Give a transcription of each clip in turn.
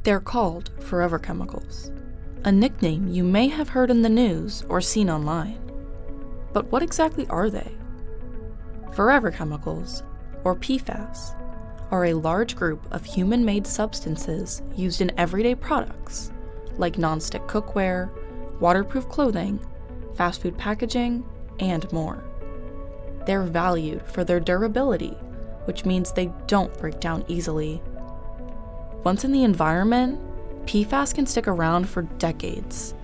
They're called forever chemicals, a nickname you may have heard in the news or seen online. But what exactly are they? Forever chemicals, or PFAS, are a large group of human-made substances used in everyday products, like nonstick cookware, waterproof clothing, fast food packaging, and more. They're valued for their durability, which means they don't break down easily. Once in the environment, PFAS can stick around for decades.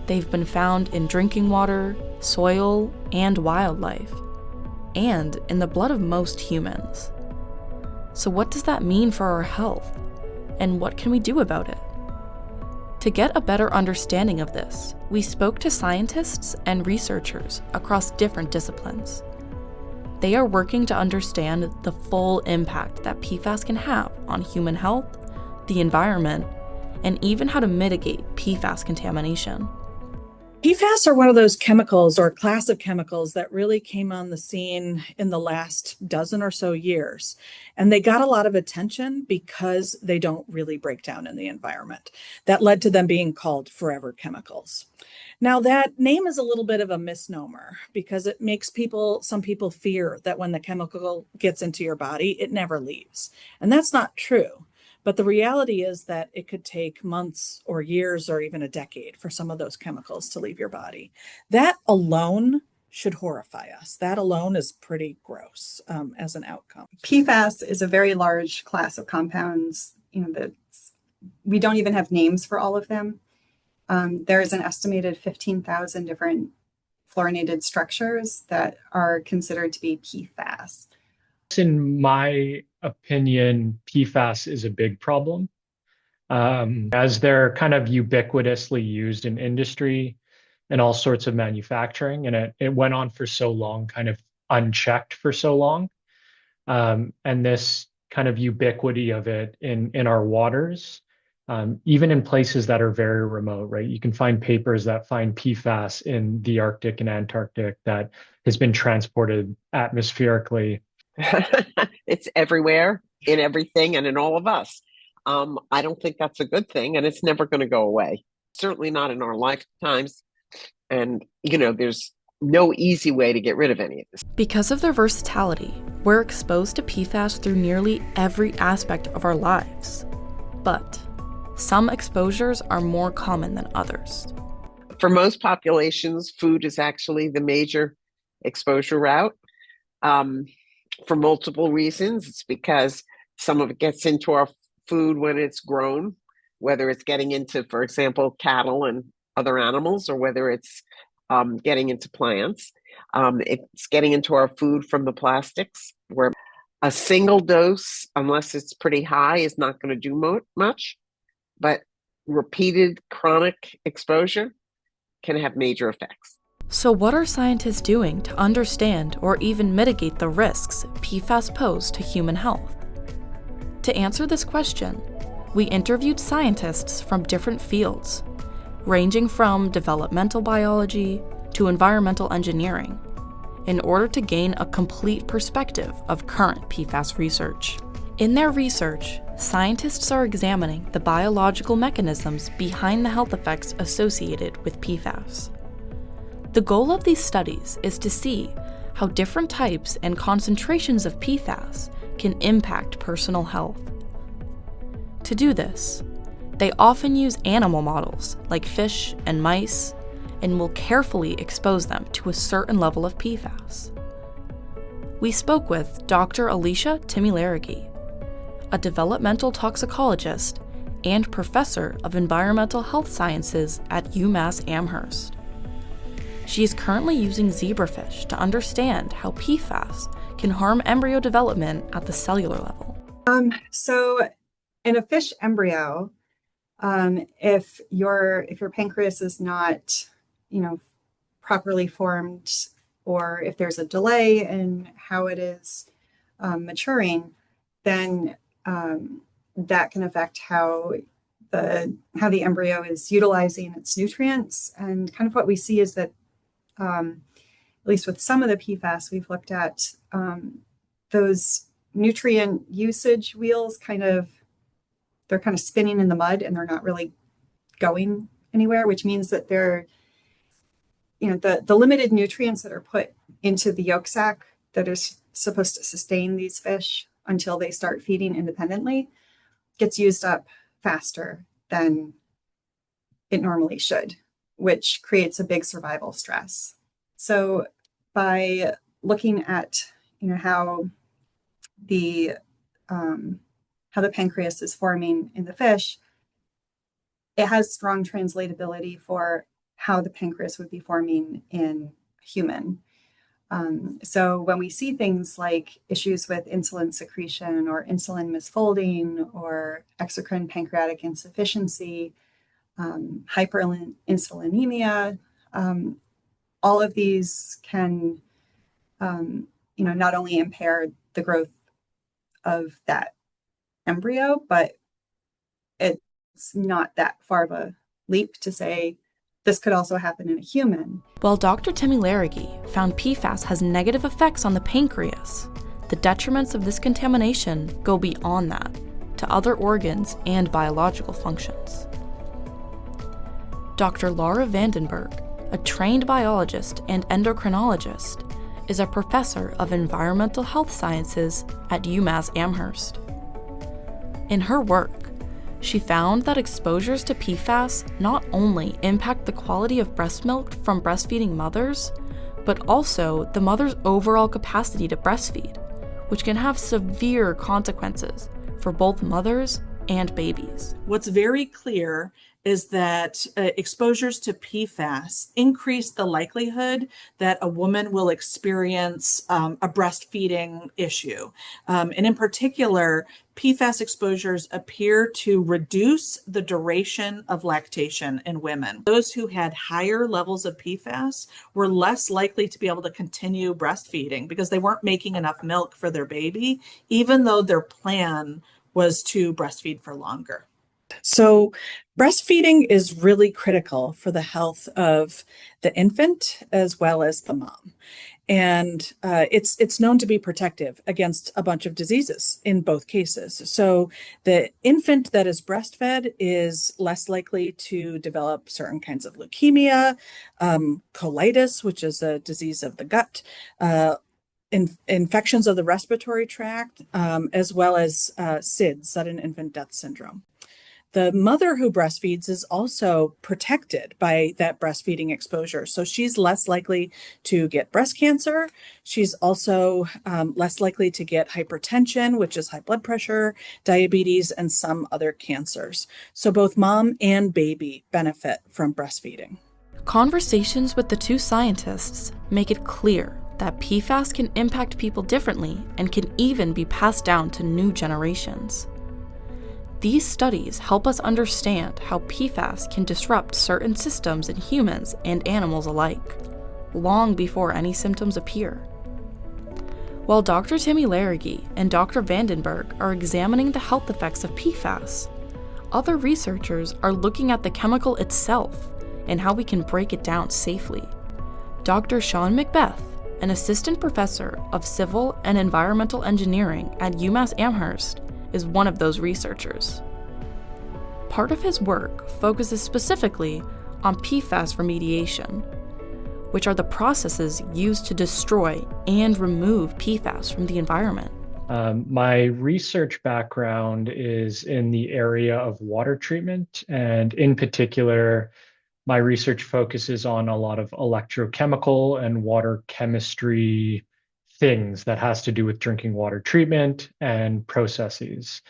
They've been found in drinking water, soil, and wildlife, and in the blood of most humans. So what does that mean for our health? And what can we do about it? To get a better understanding of this, we spoke to scientists and researchers across different disciplines. They are working to understand the full impact that PFAS can have on human health, the environment, and even how to mitigate PFAS contamination. PFAS are one of those chemicals or class of chemicals that really came on the scene in the last dozen or so years. And they got a lot of attention because they don't really break down in the environment. That led to them being called forever chemicals. Now, that name is a little bit of a misnomer because it makes some people fear that when the chemical gets into your body, it never leaves. And that's not true. But the reality is that it could take months or years or even a decade for some of those chemicals to leave your body. That alone should horrify us. That alone is pretty gross as an outcome. PFAS is a very large class of compounds. We don't even have names for all of them. There is an estimated 15,000 different fluorinated structures that are considered to be PFAS. In my opinion, PFAS is a big problem, as they're kind of ubiquitously used in industry and all sorts of manufacturing. And it went on for so long, kind of unchecked for so long. And this kind of ubiquity of it in our waters, even in places that are very remote, right? You can find papers that find PFAS in the Arctic and Antarctic that has been transported atmospherically. It's everywhere, in everything, and in all of us. I don't think that's a good thing, and it's never going to go away. Certainly not in our lifetimes. And, there's no easy way to get rid of any of this. Because of their versatility, we're exposed to PFAS through nearly every aspect of our lives. But some exposures are more common than others. For most populations, food is actually the major exposure route. For multiple reasons. It's because some of it gets into our food when it's grown, whether it's getting into, for example, cattle and other animals, or whether it's getting into plants. It's getting into our food from the plastics, where a single dose, unless it's pretty high, is not going to do much. But repeated chronic exposure can have major effects. So what are scientists doing to understand or even mitigate the risks PFAS pose to human health? To answer this question, we interviewed scientists from different fields, ranging from developmental biology to environmental engineering, in order to gain a complete perspective of current PFAS research. In their research, scientists are examining the biological mechanisms behind the health effects associated with PFAS. The goal of these studies is to see how different types and concentrations of PFAS can impact personal health. To do this, they often use animal models like fish and mice and will carefully expose them to a certain level of PFAS. We spoke with Dr. Alicia Timme Laragy, a developmental toxicologist and professor of environmental health sciences at UMASS Amherst. She is currently using zebrafish to understand how PFAS can harm embryo development at the cellular level. So in a fish embryo, if your pancreas is not, properly formed, or if there's a delay in how it is maturing, then that can affect how the embryo is utilizing its nutrients. And kind of what we see is that, at least with some of the PFAS we've looked at, those nutrient usage wheels they're kind of spinning in the mud and they're not really going anywhere, which means that they're, the limited nutrients that are put into the yolk sac that is supposed to sustain these fish until they start feeding independently gets used up faster than it normally should, which creates a big survival stress. So by looking at, how the pancreas is forming in the fish, it has strong translatability for how the pancreas would be forming in a human. So when we see things like issues with insulin secretion or insulin misfolding or exocrine pancreatic insufficiency, hyperinsulinemia, all of these can, not only impair the growth of that embryo, but it's not that far of a leap to say this could also happen in a human. While Dr. Timme Laragy found PFAS has negative effects on the pancreas, the detriments of this contamination go beyond that to other organs and biological functions. Dr. Laura Vandenberg, a trained biologist and endocrinologist, is a professor of environmental health sciences at UMASS Amherst. In her work, she found that exposures to PFAS not only impact the quality of breast milk from breastfeeding mothers, but also the mother's overall capacity to breastfeed, which can have severe consequences for both mothers and babies. What's very clear is that exposures to PFAS increase the likelihood that a woman will experience a breastfeeding issue. And in particular, PFAS exposures appear to reduce the duration of lactation in women. Those who had higher levels of PFAS were less likely to be able to continue breastfeeding because they weren't making enough milk for their baby, even though their plan was to breastfeed for longer. So breastfeeding is really critical for the health of the infant as well as the mom. And it's known to be protective against a bunch of diseases in both cases. So the infant that is breastfed is less likely to develop certain kinds of leukemia, colitis, which is a disease of the gut, infections of the respiratory tract, as well as SIDS, sudden infant death syndrome. The mother who breastfeeds is also protected by that breastfeeding exposure. So she's less likely to get breast cancer. She's also less likely to get hypertension, which is high blood pressure, diabetes, and some other cancers. So both mom and baby benefit from breastfeeding. Conversations with the two scientists make it clear that PFAS can impact people differently and can even be passed down to new generations. These studies help us understand how PFAS can disrupt certain systems in humans and animals alike, long before any symptoms appear. While Dr. Timme Laragy and Dr. Vandenberg are examining the health effects of PFAS, other researchers are looking at the chemical itself and how we can break it down safely. Dr. Sean McBeath, an assistant professor of civil and environmental engineering at UMass Amherst, is one of those researchers. Part of his work focuses specifically on PFAS remediation, which are the processes used to destroy and remove PFAS from the environment. My research background is in the area of water treatment, and in particular, my research focuses on a lot of electrochemical and water chemistry things that has to do with drinking water treatment and processes.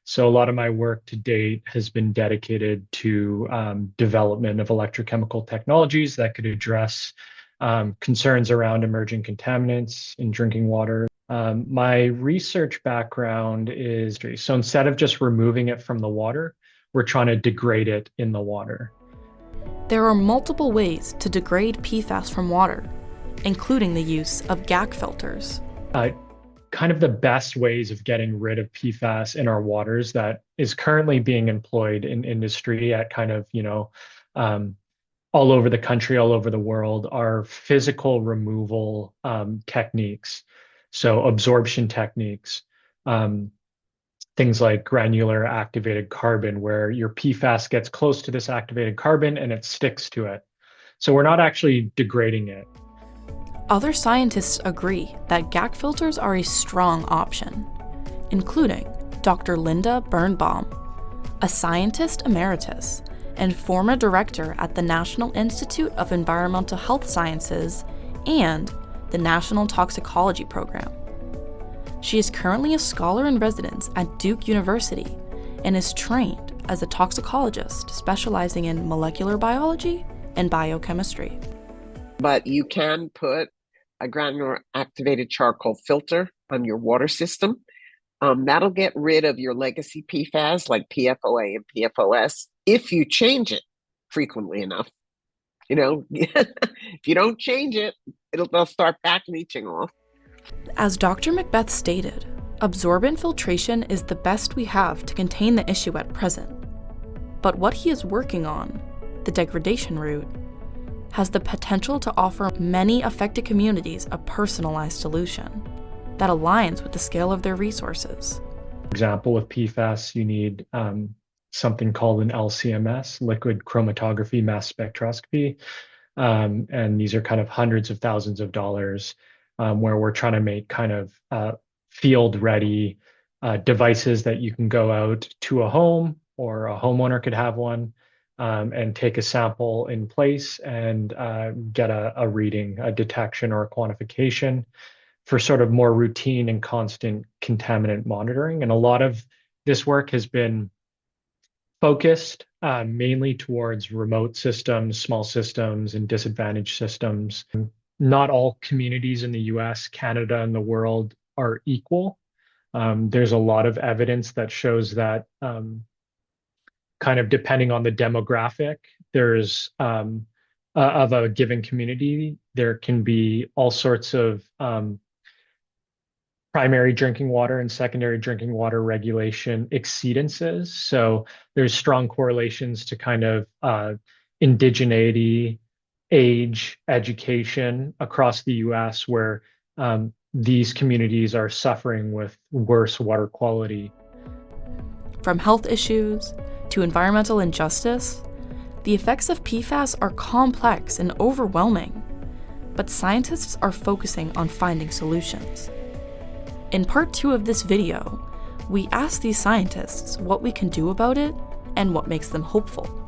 So a lot of my work to date has been dedicated to development of electrochemical technologies that could address concerns around emerging contaminants in drinking water. My research background is, so instead of just removing it from the water, we're trying to degrade it in the water. There are multiple ways to degrade PFAS from water, including the use of GAC filters. Kind of the best ways of getting rid of PFAS in our waters that is currently being employed in industry at kind of, all over the country, all over the world, are physical removal techniques. So absorption techniques. things like granular activated carbon, where your PFAS gets close to this activated carbon and it sticks to it. So we're not actually degrading it. Other scientists agree that GAC filters are a strong option, including Dr. Linda Birnbaum, a scientist emeritus and former director at the National Institute of Environmental Health Sciences and the National Toxicology Program. She is currently a scholar in residence at Duke University and is trained as a toxicologist specializing in molecular biology and biochemistry. But you can put a granular activated charcoal filter on your water system. That'll get rid of your legacy PFAS like PFOA and PFOS if you change it frequently enough. You know, if you don't change it, they'll start back leaching off. As Dr. McBeath stated, absorbent filtration is the best we have to contain the issue at present. But what he is working on, the degradation route, has the potential to offer many affected communities a personalized solution that aligns with the scale of their resources. For example, with PFAS, you need something called an LCMS, liquid chromatography mass spectroscopy. And these are kind of hundreds of thousands of dollars, where we're trying to make kind of field-ready devices that you can go out to a home, or a homeowner could have one, and take a sample in place and get a reading, a detection or a quantification for sort of more routine and constant contaminant monitoring. And a lot of this work has been focused mainly towards remote systems, small systems, and disadvantaged systems. Not all communities in the US, Canada, and the world are equal. There's a lot of evidence that shows that kind of depending on the demographic, there's of a given community, there can be all sorts of primary drinking water and secondary drinking water regulation exceedances. So there's strong correlations to kind of indigeneity, age, education across the US, where these communities are suffering with worse water quality. From health issues to environmental injustice, the effects of PFAS are complex and overwhelming, but scientists are focusing on finding solutions. In part 2 of this video, we ask these scientists what we can do about it and what makes them hopeful.